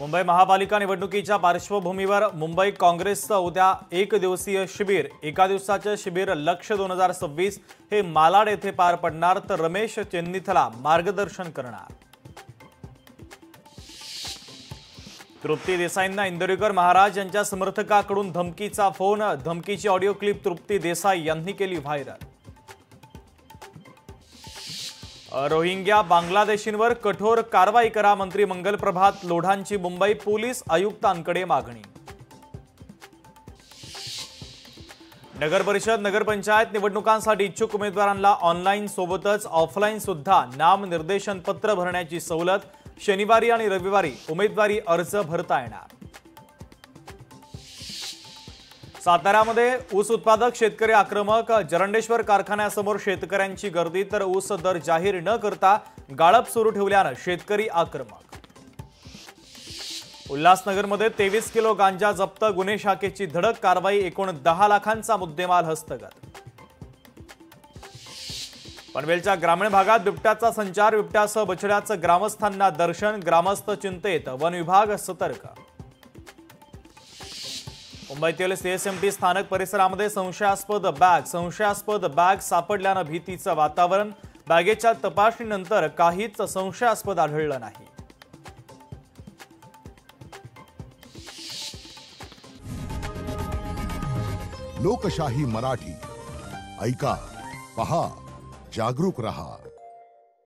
मुंबई महापालिका निवडणुकीच्या पार्श्वभूमीवर मुंबई काँग्रेसचं उद्या एक दिवसीय शिबिर एका दिवसाचे शिबिर लक्ष्य 2026 हे मालाड येथे पार पडणार तर रमेश चेन्निथला मार्गदर्शन करणार। तृप्ती देसाईंना इंदोरीकर महाराज यांच्या समर्थकाकडून धमकीचा phone, धमकीची audio clip Trupti Desai यांनी केली व्हायरल। रोहिंग्या बांगलादेशींवर कठोर कारवाई करा, मंत्री मंगल प्रभात लोढांची मुंबई पोलीस आयुक्तांकडे मागणी। नगर परिषद नगरपंचायत निवडणुकांसाठी इच्छुक उमेदवारांना ऑनलाईन सोबतच ऑफलाईन सुद्धा नामनिर्देशन पत्र भरण्याची सवलत। शनिवारी आणि रविवारी उमेदवारी अर्ज भरता येणार। साताऱ्यामध्ये ऊस उत्पादक शेतकरी आक्रमक, जरंडेश्वर कारखान्यासमोर शेतकऱ्यांची गर्दी तर ऊस दर जाहीर न करता गाळप सुरू ठेवल्याने शेतकरी आक्रमक। उल्हासनगरमध्ये 23 किलो गांजा जप्त, गुन्हे शाखेची धडक कारवाई, एकूण 10 लाखांचा मुद्देमाल हस्तगत। पनवेलच्या ग्रामीण भागात बिबट्याचा संचार, बिबट्यासह बछड्याचं ग्रामस्थांना दर्शन, ग्रामस्थ चिंतेत, वन विभाग सतर्क। मुंबईतील सीएसएमटी स्थानक परिसरामध्ये संशयास्पद बॅग सापडल्याने भीतीचं वातावरण। बॅगेच्या तपासणीनंतर काहीच संशयास्पद आढळलं नाही। लोकशाही मराठी ऐका, पहा, जागरूक रहा।